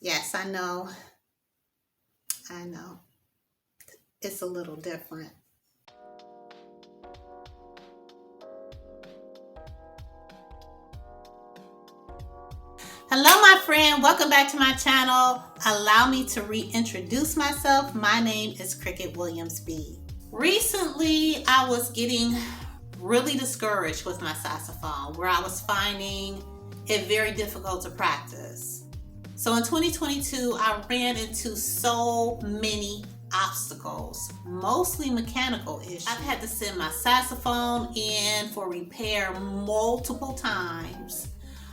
Yes, I know. I know. It's a little different. Hello, my friend. Welcome back to my channel. Allow me to reintroduce myself. My name is Cricket Williams-Bea. Recently, I was getting really discouraged with my saxophone, where I was finding it very difficult to practice. So in 2022, I ran into so many obstacles, mostly mechanical issues. I've had to send my saxophone in for repair multiple times.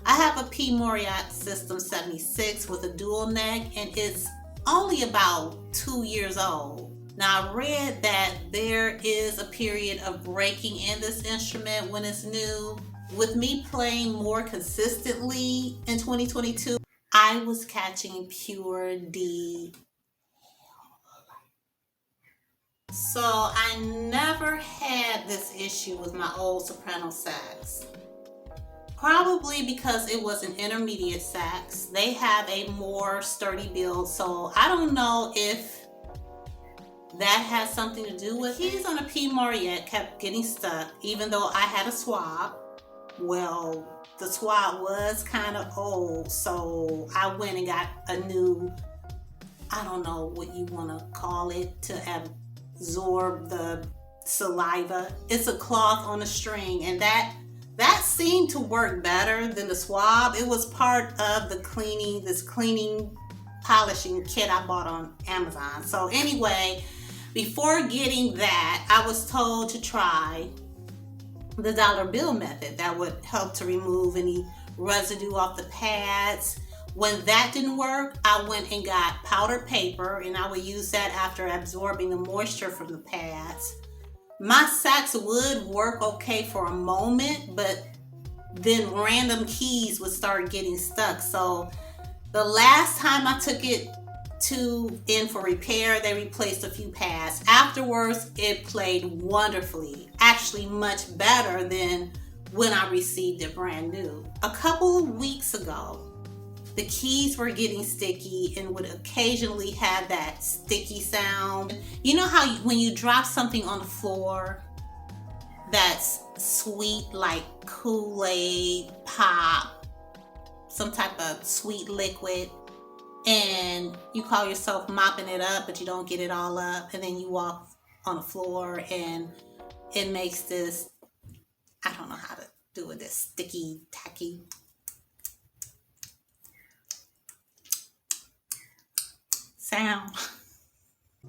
I have a Mauriat System 76 with a dual neck, and it's only about 2 years old. Now, I read that there is a period of breaking in this instrument when it's new. With me playing more consistently in 2022, I was catching pure D. So I never had this issue with my old soprano sax. Probably because it was an intermediate sax. They have a more sturdy build, so I don't know if that has something to do with it. Keys on a Mauriat kept getting stuck, even though I had a swab. Well, the swab was kind of old, so I went and got a new, I don't know what you want to call it, to absorb the saliva. It's a cloth on a string, and that seemed to work better than the swab. It was part of the cleaning polishing kit I bought on Amazon. So anyway, before getting that, I was told to try the dollar bill method. That would help to remove any residue off the pads. When that didn't work, I went and got powdered paper, and I would use that after absorbing the moisture from the pads. My sax would work okay for a moment, but then random keys would start getting stuck. So the last time I took it in for repair, they replaced a few pads. Afterwards, it played wonderfully, actually much better than when I received it brand new. A couple of weeks ago, the keys were getting sticky and would occasionally have that sticky sound. You know how when you drop something on the floor that's sweet, like Kool-Aid, pop, some type of sweet liquid, and you call yourself mopping it up, but you don't get it all up, and then you walk on the floor and it makes this, I don't know how to do it, this sticky, tacky sound.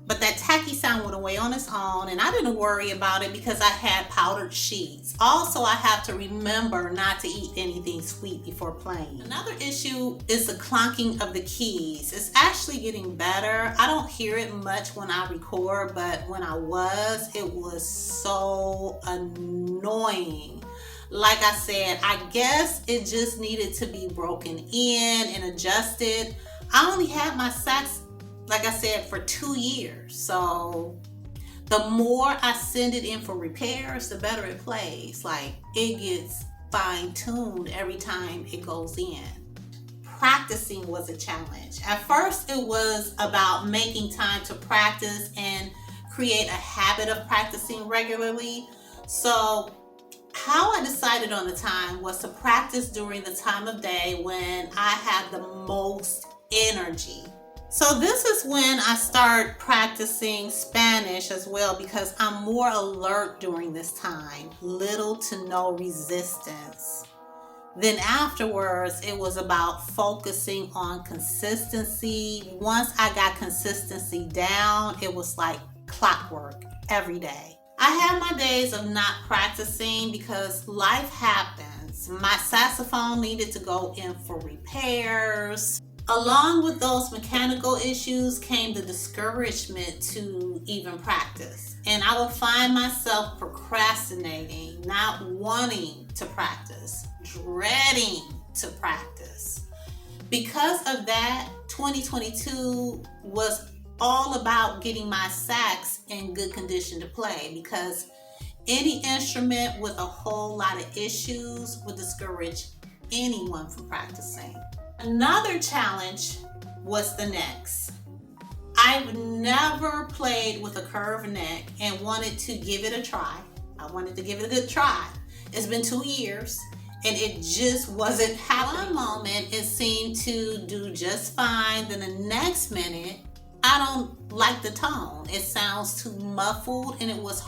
But that tacky sound went away on its own, and I didn't worry about it because I had powdered sheets. Also, I have to remember not to eat anything sweet before playing. Another issue is the clunking of the keys. It's actually getting better. I don't hear it much when I record, but when I was, it was so annoying. Like I said, I guess it just needed to be broken in and adjusted. I only had my sax, like I said, for 2 years. So the more I send it in for repairs, the better it plays. Like, it gets fine-tuned every time it goes in. Practicing was a challenge. At first, it was about making time to practice and create a habit of practicing regularly. So how I decided on the time was to practice during the time of day when I had the most energy. So this is when I start practicing Spanish as well, because I'm more alert during this time. Little to no resistance. Then afterwards, it was about focusing on consistency. Once I got consistency down, it was like clockwork every day. I had my days of not practicing because life happens. My saxophone needed to go in for repairs. Along with those mechanical issues came the discouragement to even practice. And I would find myself procrastinating, not wanting to practice, dreading to practice. Because of that, 2022 was all about getting my sax in good condition to play, because any instrument with a whole lot of issues would discourage anyone from practicing. Another challenge was the necks. I've never played with a curved neck and wanted to give it a try. I wanted to give it a good try. It's been 2 years and it just wasn't happening. One moment it seemed to do just fine, then the next minute I don't like the tone. It sounds too muffled and it was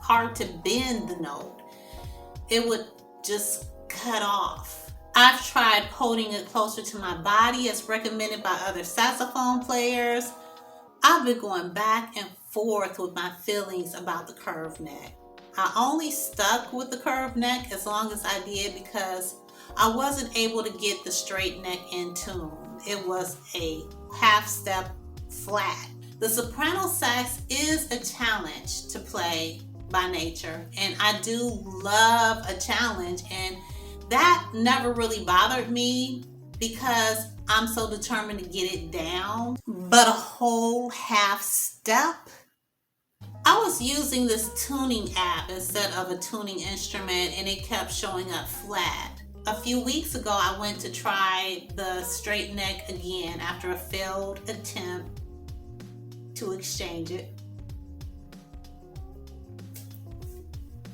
hard to bend the note. It would just cut off. I've tried holding it closer to my body as recommended by other saxophone players. I've been going back and forth with my feelings about the curved neck. I only stuck with the curved neck as long as I did because I wasn't able to get the straight neck in tune. It was a half step flat. The soprano sax is a challenge to play by nature, and I do love a challenge, and that never really bothered me because I'm so determined to get it down. But a whole half step? I was using this tuning app instead of a tuning instrument and it kept showing up flat. A few weeks ago, I went to try the straight neck again after a failed attempt to exchange it.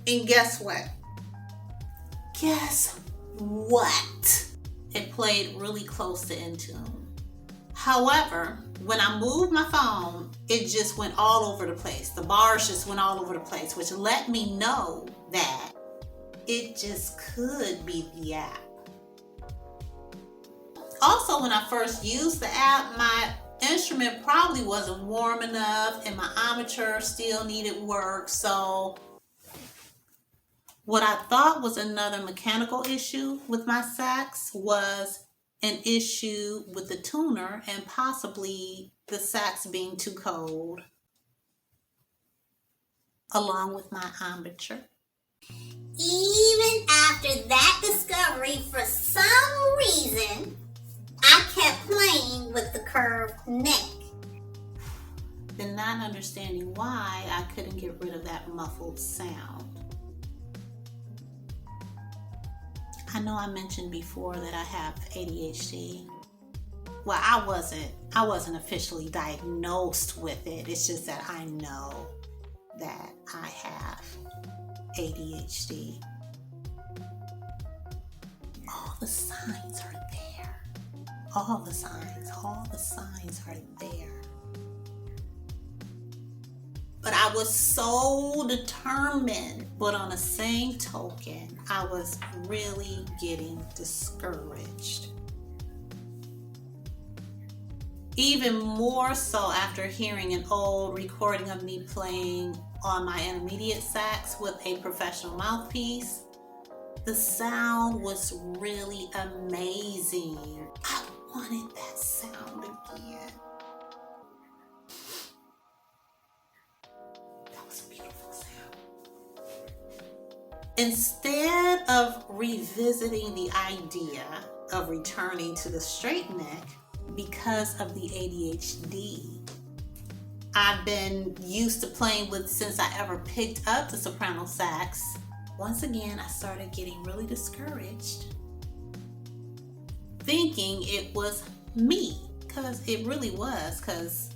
And guess what? Guess what? It played really close to in tune. However, when I moved my phone, it just went all over the place. The bars just went all over the place, which let me know that it just could be the app. Also, when I first used the app, my instrument probably wasn't warm enough and my armature still needed work. So what I thought was another mechanical issue with my sax was an issue with the tuner and possibly the sax being too cold, along with my armature. Even after that discovery, for some reason, I kept playing with the curved neck. Then not understanding why I couldn't get rid of that muffled sound. I know I mentioned before that I have ADHD. Well, I wasn't officially diagnosed with it. It's just that I know that I have ADHD. All the signs are there. All the signs are there. But I was so determined. But on the same token, I was really getting discouraged. Even more so after hearing an old recording of me playing on my intermediate sax with a professional mouthpiece. The sound was really amazing. I wanted that sound again. That was a beautiful sound. Instead of revisiting the idea of returning to the straight neck because of the ADHD I've been used to playing with since I ever picked up the soprano sax, once again I started getting really discouraged, thinking it was me, because it really was, because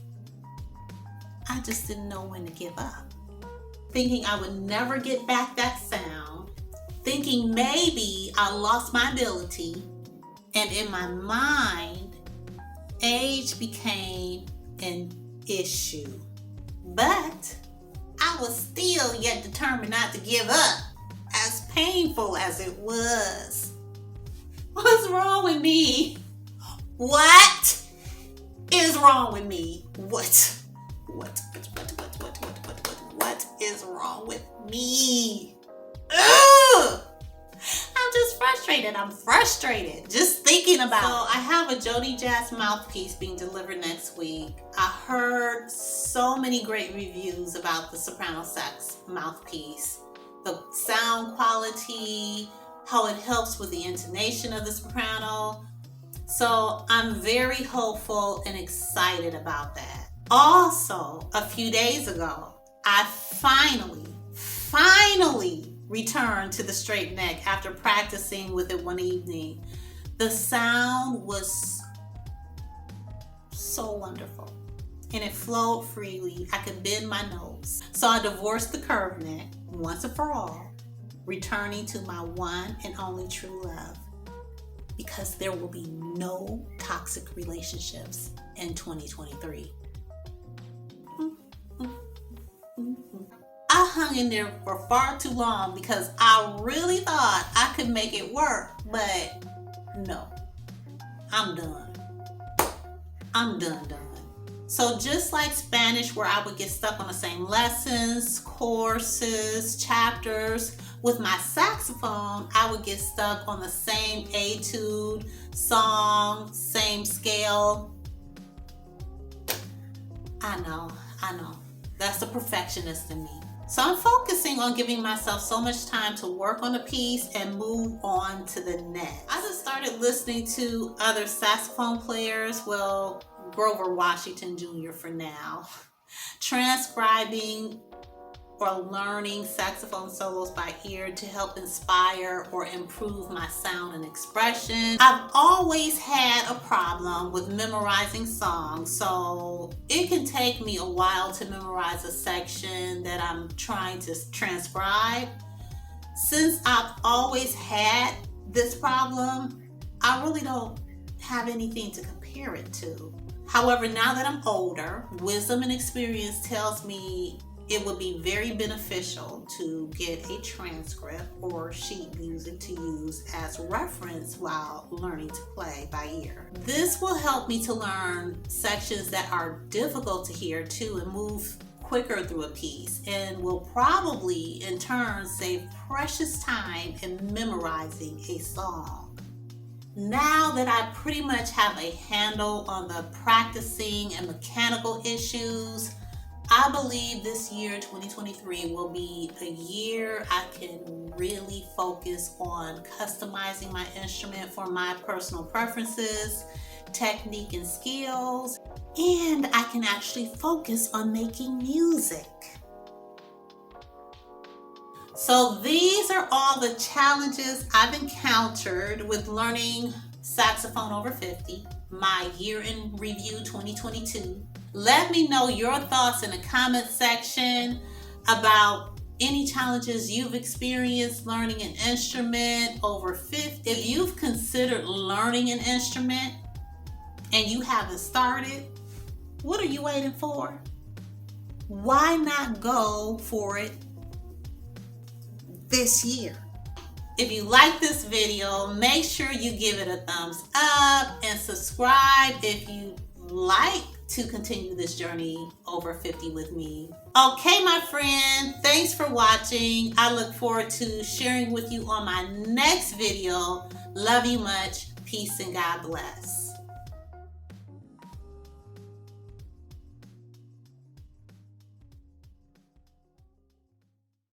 I just didn't know when to give up. Thinking I would never get back that sound, thinking maybe I lost my ability, and in my mind, age became an issue. But I was still yet determined not to give up, as painful as it was. What's wrong with me? What is wrong with me? What is wrong with me? Ugh! I'm just frustrated. I'm frustrated just thinking about it. So I have a Jody Jazz mouthpiece being delivered next week. I heard so many great reviews about the soprano sax mouthpiece. The sound quality, how it helps with the intonation of the soprano. So I'm very hopeful and excited about that. Also, a few days ago, I finally returned to the straight neck after practicing with it one evening. The sound was so wonderful. And it flowed freely. I could bend my nose. So I divorced the curved neck once and for all, returning to my one and only true love. Because there will be no toxic relationships in 2023. I hung in there for far too long because I really thought I could make it work, but no, I'm done. I'm done. So just like Spanish, where I would get stuck on the same lessons, courses, chapters, with my saxophone, I would get stuck on the same etude, song, same scale. I know. That's the perfectionist in me. So I'm focusing on giving myself so much time to work on a piece and move on to the next. I just started listening to other saxophone players, Grover Washington Jr. for now, transcribing or learning saxophone solos by ear to help inspire or improve my sound and expression. I've always had a problem with memorizing songs, so it can take me a while to memorize a section that I'm trying to transcribe. Since I've always had this problem, I really don't have anything to compare it to. However, now that I'm older, wisdom and experience tells me it would be very beneficial to get a transcript or sheet music to use as reference while learning to play by ear. This will help me to learn sections that are difficult to hear too and move quicker through a piece, and will probably in turn save precious time in memorizing a song. Now that I pretty much have a handle on the practicing and mechanical issues, I believe this year, 2023, will be a year I can really focus on customizing my instrument for my personal preferences, technique and skills, and I can actually focus on making music. So these are all the challenges I've encountered with learning saxophone over 50, my year in review 2022. Let me know your thoughts in the comment section about any challenges you've experienced learning an instrument over 50. If you've considered learning an instrument and you haven't started, what are you waiting for? Why not go for it this year? If you like this video, make sure you give it a thumbs up and subscribe if you like to continue this journey over 50 with me. Okay, my friend, thanks for watching. I look forward to sharing with you on my next video. Love you much. Peace and God bless.